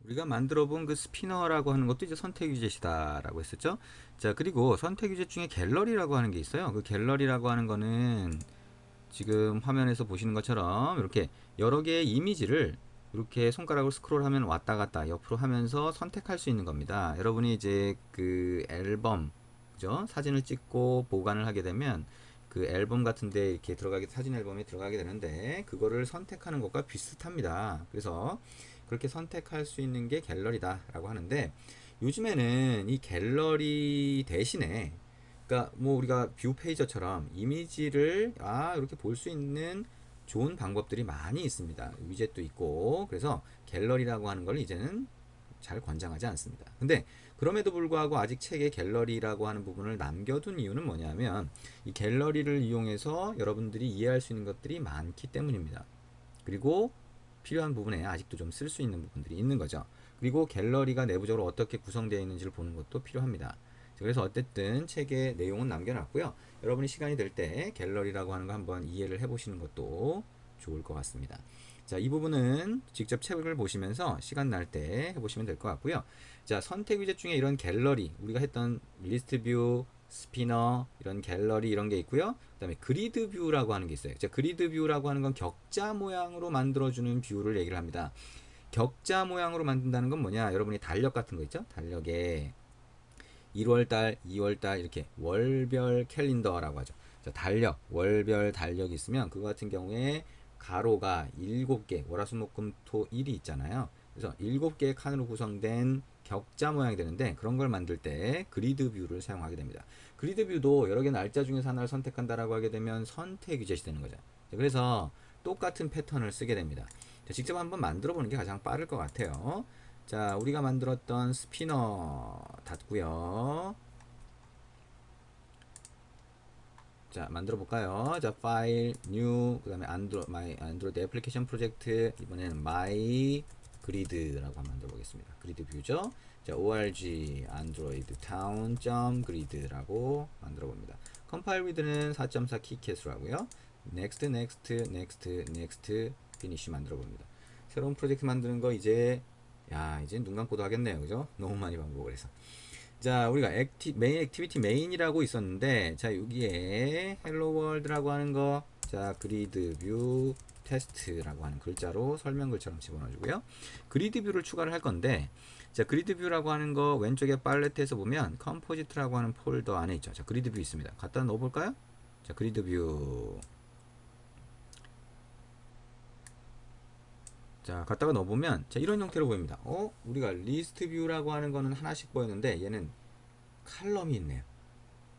우리가 만들어 본 그 스피너라고 하는 것도 이제 선택 위젯이다라고 했었죠. 자, 그리고 선택 위젯 중에 갤러리라고 하는 게 있어요. 그 갤러리라고 하는 거는 지금 화면에서 보시는 것처럼 이렇게 여러 개의 이미지를 이렇게 손가락으로 스크롤하면 왔다 갔다 옆으로 하면서 선택할 수 있는 겁니다. 여러분이 이제 그 앨범, 그죠? 사진을 찍고 보관을 하게 되면 그 앨범 같은데 이렇게 들어가게, 사진 앨범에 들어가게 되는데 그거를 선택하는 것과 비슷합니다. 그래서 그렇게 선택할 수 있는 게 갤러리다라고 하는데, 요즘에는 이 갤러리 대신에, 그러니까 뭐 우리가 뷰 페이저처럼 이미지를 이렇게 볼 수 있는 좋은 방법들이 많이 있습니다. 위젯도 있고. 그래서 갤러리라고 하는 걸 이제는 잘 권장하지 않습니다. 근데 그럼에도 불구하고 아직 책에 갤러리라고 하는 부분을 남겨둔 이유는 뭐냐면, 이 갤러리를 이용해서 여러분들이 이해할 수 있는 것들이 많기 때문입니다. 그리고 필요한 부분에 아직도 좀 쓸 수 있는 부분들이 있는 거죠. 그리고 갤러리가 내부적으로 어떻게 구성되어 있는지를 보는 것도 필요합니다. 그래서 어쨌든 책에 내용은 남겨놨고요. 여러분이 시간이 될 때 갤러리라고 하는 거 한번 이해를 해보시는 것도 좋을 것 같습니다. 자, 이 부분은 직접 책을 보시면서 시간 날 때 해보시면 될 것 같고요. 자, 선택 위젯 중에 이런 갤러리, 우리가 했던 리스트 뷰, 스피너, 이런 갤러리 이런 게 있고요. 그 다음에 그리드 뷰라고 하는 게 있어요. 자, 그리드 뷰라고 하는 건 격자 모양으로 만들어주는 뷰를 얘기를 합니다. 격자 모양으로 만든다는 건 뭐냐? 여러분이 달력 같은 거 있죠? 달력에 1월달, 2월달 이렇게 월별 캘린더라고 하죠. 자, 달력, 월별 달력이 있으면 그거 같은 경우에 가로가 7개, 월화수목금토일이 있잖아요. 그래서 7개의 칸으로 구성된 격자 모양이 되는데, 그런 걸 만들 때 그리드 뷰를 사용하게 됩니다. 그리드 뷰도 여러 개 날짜 중에서 하나를 선택한다라고 하게 되면 선택 위젯이 되는 거죠. 그래서 똑같은 패턴을 쓰게 됩니다. 직접 한번 만들어 보는 게 가장 빠를 것 같아요. 자, 우리가 만들었던 스피너 닫고요. 자, 만들어 볼까요? 자, 파일, 뉴, 그 다음에 마이 안드로이드 애플리케이션 프로젝트, 이번에는 마이 그리드라고 한번 만들어 보겠습니다. 그리드 뷰죠. 자, org 안드로이드 타운 점 그리드라고 만들어 봅니다. 컴파일 위드는 4.4 키캐스라고요. 넥스트, 넥스트, 넥스트, 넥스트, 피니쉬 만들어 봅니다. 새로운 프로젝트 만드는 거 이제 눈 감고도 하겠네요. 그죠? 너무 많이 반복을 해서. 자, 우리가 메인 액티비티 메인이라고 있었는데, 자, 여기에 헬로 월드라고 하는 거, 자, 그리드 뷰 테스트라고 하는 글자로 설명글처럼 집어넣어주고요. 그리드 뷰를 추가를 할 건데, 자, 그리드 뷰라고 하는 거 왼쪽에 팔레트에서 보면 컴포지트라고 하는 폴더 안에 있죠. 자, 그리드 뷰 있습니다. 갖다 넣어볼까요? 자, 그리드 뷰. 자, 갖다가 넣어보면, 자, 이런 형태로 보입니다. 우리가 리스트 뷰라고 하는 거는 하나씩 보였는데, 얘는 칼럼이 있네요.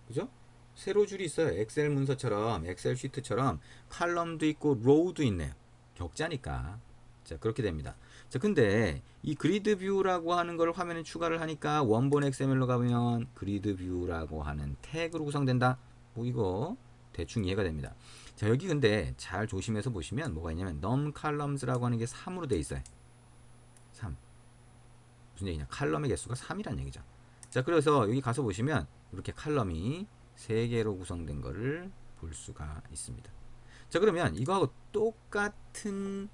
그죠? 세로 줄이 있어요. 엑셀 문서처럼, 엑셀 시트처럼 칼럼도 있고 로우도 있네요. 격자니까. 자, 그렇게 됩니다. 자, 근데 이 그리드 뷰라고 하는 걸 화면에 추가를 하니까 원본 XML로 가면 그리드 뷰라고 하는 태그로 구성된다. 뭐 이거 대충 이해가 됩니다. 자, 여기 근데 잘 조심해서 보시면 뭐가 있냐면 num columns라고 하는 게 3으로 돼 있어요. 3. 무슨 얘기냐? 칼럼의 개수가 3이란 얘기죠. 자, 그래서 여기 가서 보시면 이렇게 칼럼이 3개로 구성된 거를 볼 수가 있습니다. 자, 그러면 이거하고 똑같은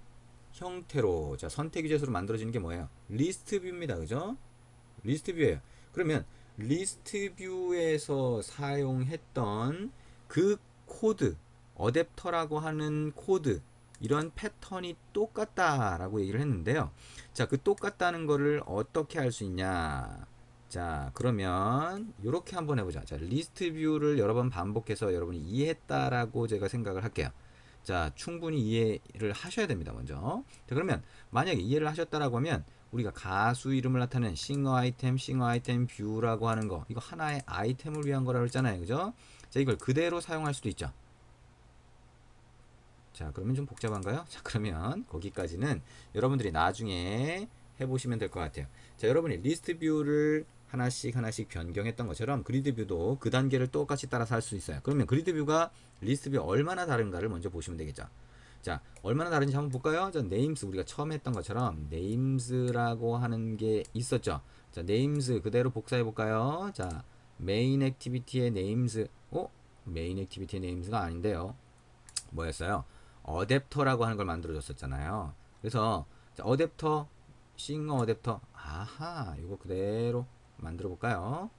형태로, 자, 선택 위젯으로 만들어지는 게 뭐예요? 리스트 뷰입니다. 그죠? 리스트 뷰예요. 그러면 리스트 뷰에서 사용했던 그 코드, 어댑터라고 하는 코드, 이런 패턴이 똑같다라고 얘기를 했는데요. 자, 그 똑같다는 거를 어떻게 할 수 있냐? 자, 그러면 이렇게 한번 해보자. 자, 리스트 뷰를 여러 번 반복해서 여러분이 이해했다라고 제가 생각을 할게요. 자, 충분히 이해를 하셔야 됩니다, 먼저. 자, 그러면 만약에 이해를 하셨다라고 하면 우리가 가수 이름을 나타내는 싱어 아이템 뷰라고 하는 거, 이거 하나의 아이템을 위한 거라고 했잖아요. 그죠? 자, 이걸 그대로 사용할 수도 있죠. 자, 그러면 좀 복잡한가요? 자, 그러면 거기까지는 여러분들이 나중에 해보시면 될 것 같아요. 자, 여러분이 리스트 뷰를 하나씩 하나씩 변경했던 것처럼 그리드 뷰도 그 단계를 똑같이 따라서 할 수 있어요. 그러면 그리드 뷰가 리스트 뷰 얼마나 다른가를 먼저 보시면 되겠죠. 자, 얼마나 다른지 한번 볼까요? 자, 네임스 우리가 처음 했던 것처럼 네임스라고 하는 게 있었죠. 자, 네임스 그대로 복사해 볼까요? 자, 메인 액티비티의 네임스. 메인 액티비티의 네임스가 아닌데요. 뭐였어요? 어댑터라고 하는 걸 만들어 줬었잖아요. 그래서 어댑터 싱어 어댑터. 아하, 이거 그대로 만들어 볼까요?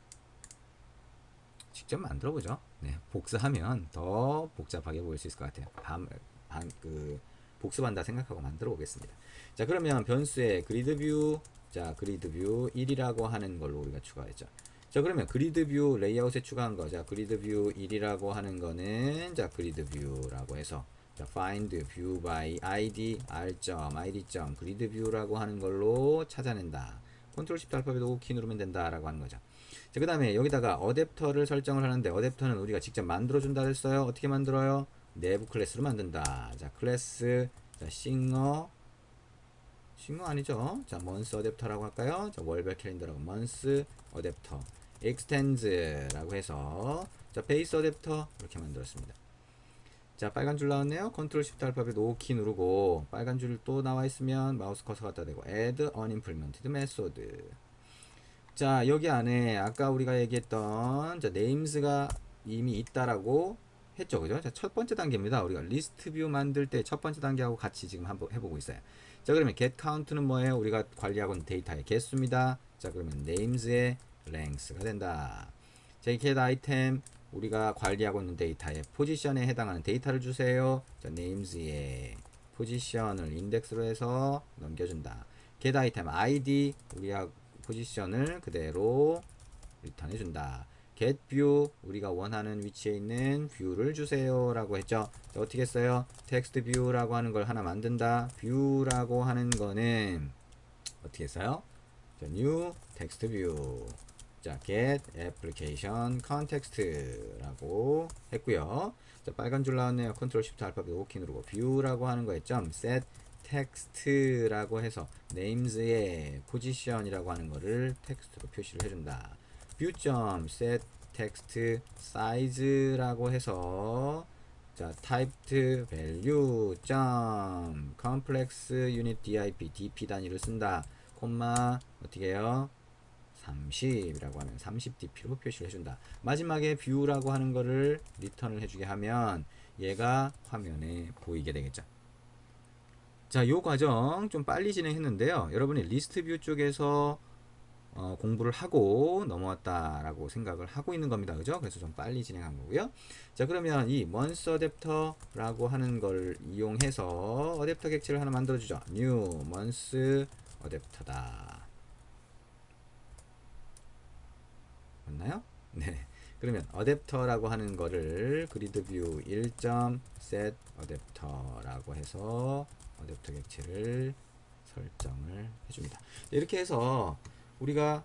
직접 만들어 보죠. 네, 복사하면 더 복잡하게 보일 수 있을 것 같아요. 복습한다 생각하고 만들어 보겠습니다. 자, 그러면 변수에 그리드 뷰, 자, 그리드 뷰 1이라고 하는 걸로 우리가 추가했죠. 자, 그러면 그리드 뷰 레이아웃에 추가한 거, 자, 그리드 뷰 1이라고 하는 거는, 자, 그리드 뷰라고 해서, 자, find view by id r.id. 그리드 뷰라고 하는 걸로 찾아낸다. 컨트롤 shift 알파벳 5키 누르면 된다라고 하는 거죠. 자, 그 다음에 여기다가 어댑터를 설정을 하는데, 어댑터는 우리가 직접 만들어준다 했어요. 어떻게 만들어요? 내부 클래스로 만든다. 자, 클래스, 자, 싱어 아니죠? 자, month 어댑터라고 할까요? 자, 월별 캘린더라고 month 어댑터, extens라고 해서, 자, 베이스 어댑터 이렇게 만들었습니다. 자, 빨간 줄 나왔네요. 컨트롤 시프트 알파벳 5키 누르고, 빨간 줄 또 나와 있으면 마우스 커서 갖다 대고 add unimplemented method. 자, 여기 안에 아까 우리가 얘기했던, 자, names가 이미 있다라고 했죠. 그죠? 자, 첫 번째 단계입니다. 우리가 리스트 뷰 만들 때 첫 번째 단계하고 같이 지금 한번 해보고 있어요. 자, 그러면 get count는 뭐예요? 우리가 관리하고 있는 데이터의 개수입니다. 자, 그러면 names의 length가 된다. 자, 이 get item, 우리가 관리하고 있는 데이터의 포지션에 해당하는 데이터를 주세요. 자, names의 포지션을 인덱스로 해서 넘겨준다. get item id, 우리가 포지션을 그대로 리턴해 준다. get view, 우리가 원하는 위치에 있는 뷰를 주세요 라고 했죠. 자, 어떻게 했어요? text view라고 하는 걸 하나 만든다. view라고 하는 거는 어떻게 했어요? 자, new text view. 자, get application context라고 했고요. 자, 빨간 줄 나왔네요. 컨트롤 쉬프트 알파벳 5키 누르고 view라고 하는 거 했죠. set text라고 해서 names의 position이라고 하는 거를 텍스트로 표시를 해준다. view.set text size라고 해서, 자, typed value complex unit dp 단위를 쓴다. 콤마 어떻게 해요? 30이라고 하면 30dp로 표시를 해준다. 마지막에 view라고 하는 거를 리턴을 해주게 하면 얘가 화면에 보이게 되겠죠. 자, 요 과정 좀 빨리 진행했는데요. 여러분이 리스트 뷰 쪽에서 공부를 하고 넘어왔다라고 생각을 하고 있는 겁니다. 그죠? 그래서 좀 빨리 진행한 거고요. 자, 그러면 이 month 어댑터라고 하는 걸 이용해서 어댑터 객체를 하나 만들어주죠. new month 어댑터다. 맞나요? 네. 그러면 어댑터라고 하는 거를 그리드 뷰 1.set 어댑터라고 해서 어댑터 객체를 설정을 해줍니다. 이렇게 해서 우리가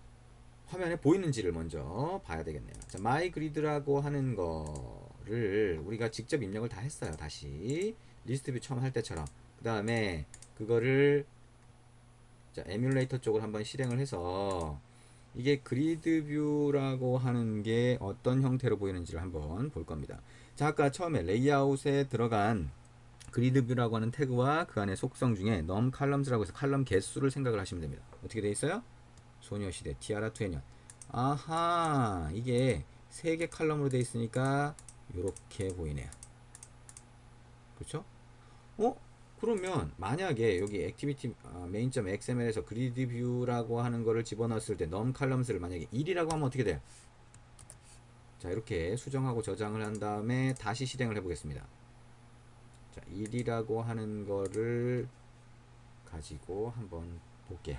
화면에 보이는지를 먼저 봐야 되겠네요. 자, my grid라고 하는 거를 우리가 직접 입력을 다 했어요. 다시 리스트 뷰 처음 할 때처럼. 그 다음에 그거를, 자, 에뮬레이터 쪽을 한번 실행을 해서 이게 그리드 뷰라고 하는 게 어떤 형태로 보이는지를 한번 볼 겁니다. 자, 아까 처음에 레이아웃에 들어간 그리드 뷰라고 하는 태그와 그 안에 속성 중에 num columns라고 해서 칼럼 개수를 생각을 하시면 됩니다. 어떻게 돼 있어요? 소녀시대 티아라 투애년. 아하, 이게 3개 칼럼으로 돼 있으니까 이렇게 보이네요. 그렇죠? 그러면 만약에 여기 액티비티 main.xml에서 그리드 뷰라고 하는 거를 집어넣었을 때 num columns를 만약에 1이라고 하면 어떻게 돼요? 자, 이렇게 수정하고 저장을 한 다음에 다시 실행을 해 보겠습니다. 자, 1이라고 하는 거를 가지고 한번 볼게요.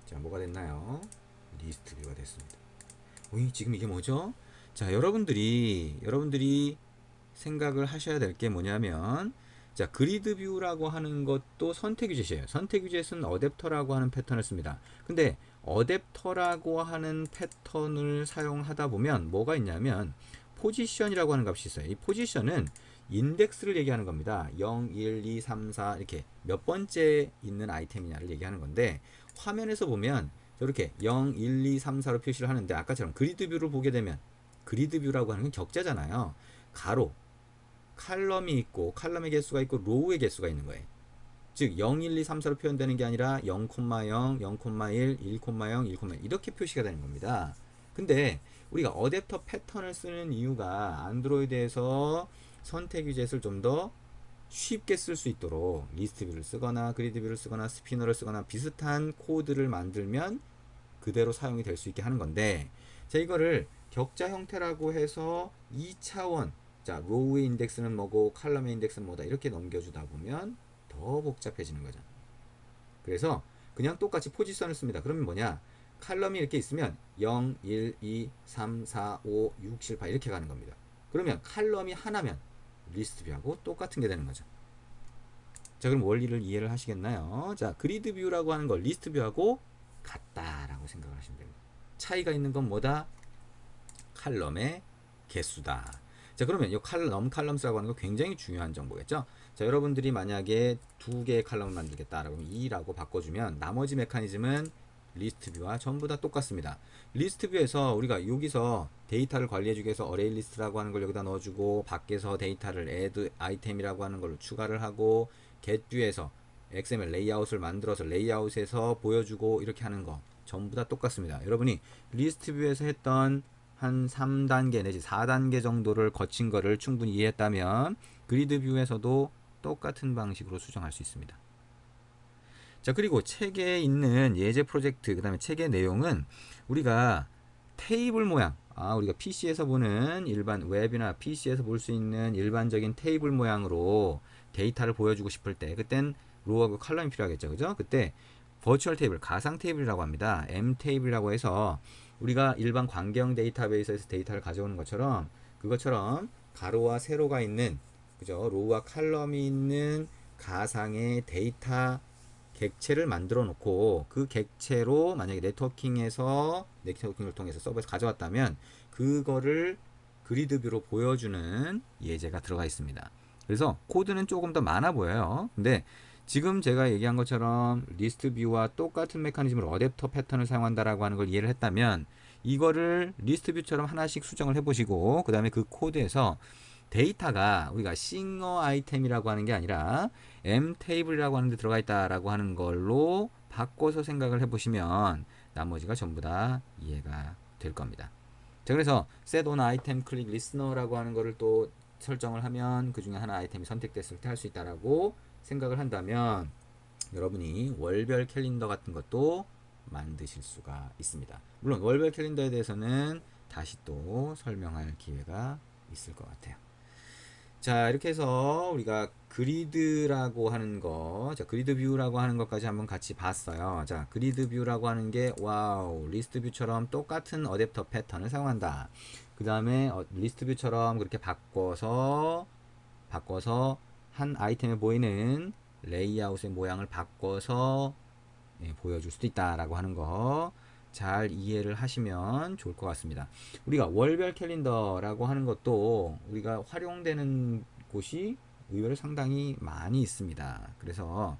자, 뭐가 됐나요? 리스트 뷰가 됐습니다. 오이, 지금 이게 뭐죠? 자, 여러분들이 생각을 하셔야 될 게 뭐냐면, 자, 그리드 뷰라고 하는 것도 선택 위젯이에요. 선택 위젯은 어댑터라고 하는 패턴을 씁니다. 근데 어댑터라고 하는 패턴을 사용하다 보면 뭐가 있냐면 포지션이라고 하는 값이 있어요. 이 포지션은 인덱스를 얘기하는 겁니다. 0, 1, 2, 3, 4 이렇게 몇 번째 있는 아이템이냐를 얘기하는 건데, 화면에서 보면 이렇게 0, 1, 2, 3, 4로 표시를 하는데, 아까처럼 그리드 뷰를 보게 되면 그리드 뷰라고 하는 건 격자잖아요. 가로, 칼럼이 있고 칼럼의 개수가 있고 로우의 개수가 있는 거예요. 즉 0, 1, 2, 3, 4로 표현되는 게 아니라 0, 0, 0,1, 1,0, 1,1 이렇게 표시가 되는 겁니다. 근데 우리가 어댑터 패턴을 쓰는 이유가 안드로이드에서 선택 위젯을 좀 더 쉽게 쓸 수 있도록 리스트 뷰를 쓰거나 그리드 뷰를 쓰거나 스피너를 쓰거나 비슷한 코드를 만들면 그대로 사용이 될 수 있게 하는 건데, 자, 이거를 격자 형태라고 해서 2차원, 자, 로우의 인덱스는 뭐고 칼럼의 인덱스는 뭐다 이렇게 넘겨주다 보면 더 복잡해지는 거죠. 그래서 그냥 똑같이 포지션을 씁니다. 그러면 뭐냐, 칼럼이 이렇게 있으면 0, 1, 2, 3, 4, 5, 6, 7, 8 이렇게 가는 겁니다. 그러면 칼럼이 하나면 리스트 뷰하고 똑같은 게 되는 거죠. 자, 그럼 원리를 이해를 하시겠나요? 자, 그리드 뷰라고 하는 걸 리스트 뷰하고 같다라고 생각을 하시면 됩니다. 차이가 있는 건 뭐다? 칼럼의 개수다. 자, 그러면 이 칼럼스라고 하는 거 굉장히 중요한 정보겠죠? 자, 여러분들이 만약에 두 개의 칼럼을 만들겠다라고 하면 2라고 바꿔주면 나머지 메커니즘은 리스트 뷰와 전부 다 똑같습니다. 리스트 뷰에서 우리가 여기서 데이터를 관리해주기 위해서 어레이 리스트라고 하는 걸 여기다 넣어주고, 밖에서 데이터를 add 아이템이라고 하는 걸로 추가를 하고, get 뷰에서 XML 레이아웃을 만들어서 레이아웃에서 보여주고 이렇게 하는 거 전부 다 똑같습니다. 여러분이 리스트 뷰에서 했던 한 3단계 내지 4단계 정도를 거친 거를 충분히 이해했다면 그리드 뷰에서도 똑같은 방식으로 수정할 수 있습니다. 자, 그리고 책에 있는 예제 프로젝트, 그 다음에 책의 내용은 우리가 테이블 모양, 우리가 PC에서 보는 일반 웹이나 PC에서 볼 수 있는 일반적인 테이블 모양으로 데이터를 보여주고 싶을 때, 그땐 로우하고 칼럼이 필요하겠죠. 그죠? 그때 버추얼 테이블, 가상 테이블이라고 합니다. M 테이블이라고 해서 우리가 일반 관계형 데이터베이스에서 데이터를 가져오는 것처럼, 그것처럼 가로와 세로가 있는, 그죠? 로우와 칼럼이 있는 가상의 데이터 객체를 만들어 놓고, 그 객체로 만약에 네트워킹을 통해서 서버에서 가져왔다면 그거를 그리드 뷰로 보여주는 예제가 들어가 있습니다. 그래서 코드는 조금 더 많아 보여요. 근데 지금 제가 얘기한 것처럼 리스트 뷰와 똑같은 메커니즘으로 어댑터 패턴을 사용한다라고 하는 걸 이해를 했다면, 이거를 리스트 뷰처럼 하나씩 수정을 해보시고, 그 다음에 그 코드에서 데이터가 우리가 싱어 아이템이라고 하는 게 아니라 M 테이블이라고 하는 데 들어가 있다라고 하는 걸로 바꿔서 생각을 해보시면 나머지가 전부 다 이해가 될 겁니다. 자, 그래서 set on item click listener라고 하는 거를 또 설정을 하면 그 중에 하나 아이템이 선택됐을 때 할 수 있다라고 생각을 한다면, 여러분이 월별 캘린더 같은 것도 만드실 수가 있습니다. 물론 월별 캘린더에 대해서는 다시 또 설명할 기회가 있을 것 같아요. 자, 이렇게 해서 우리가 그리드라고 하는 거, 자, 그리드 뷰라고 하는 것까지 한번 같이 봤어요. 자, 그리드 뷰라고 하는 게, 와우, 리스트 뷰처럼 똑같은 어댑터 패턴을 사용한다. 그 다음에 리스트 뷰처럼 그렇게 바꿔서 한 아이템에 보이는 레이아웃의 모양을 바꿔서 보여줄 수도 있다라고 하는 거 잘 이해를 하시면 좋을 것 같습니다. 우리가 월별 캘린더라고 하는 것도 우리가 활용되는 곳이 의외로 상당히 많이 있습니다. 그래서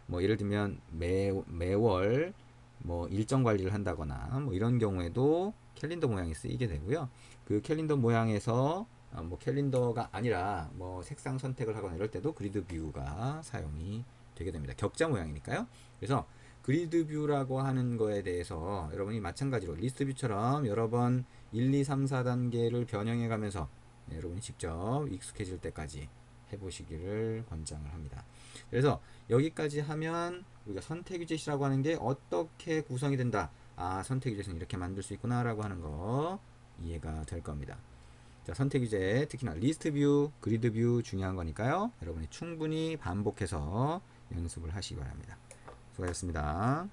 뭐 예를 들면 매월 뭐 일정 관리를 한다거나 뭐 이런 경우에도 캘린더 모양이 쓰이게 되고요. 그 캘린더 모양에서 뭐 캘린더가 아니라 뭐 색상 선택을 하거나 이럴 때도 그리드 뷰가 사용이 되게 됩니다. 격자 모양이니까요. 그래서 그리드 뷰라고 하는 거에 대해서 여러분이 마찬가지로 리스트 뷰처럼 여러 번 1, 2, 3, 4단계를 변형해 가면서 여러분이 직접 익숙해질 때까지 해보시기를 권장을 합니다. 그래서 여기까지 하면 우리가 선택 위젯이라고 하는 게 어떻게 구성이 된다, 선택 위젯은 이렇게 만들 수 있구나 라고 하는 거 이해가 될 겁니다. 자, 선택 위젯, 특히나 리스트 뷰, 그리드 뷰 중요한 거니까요. 여러분이 충분히 반복해서 연습을 하시기 바랍니다. 수고하셨습니다.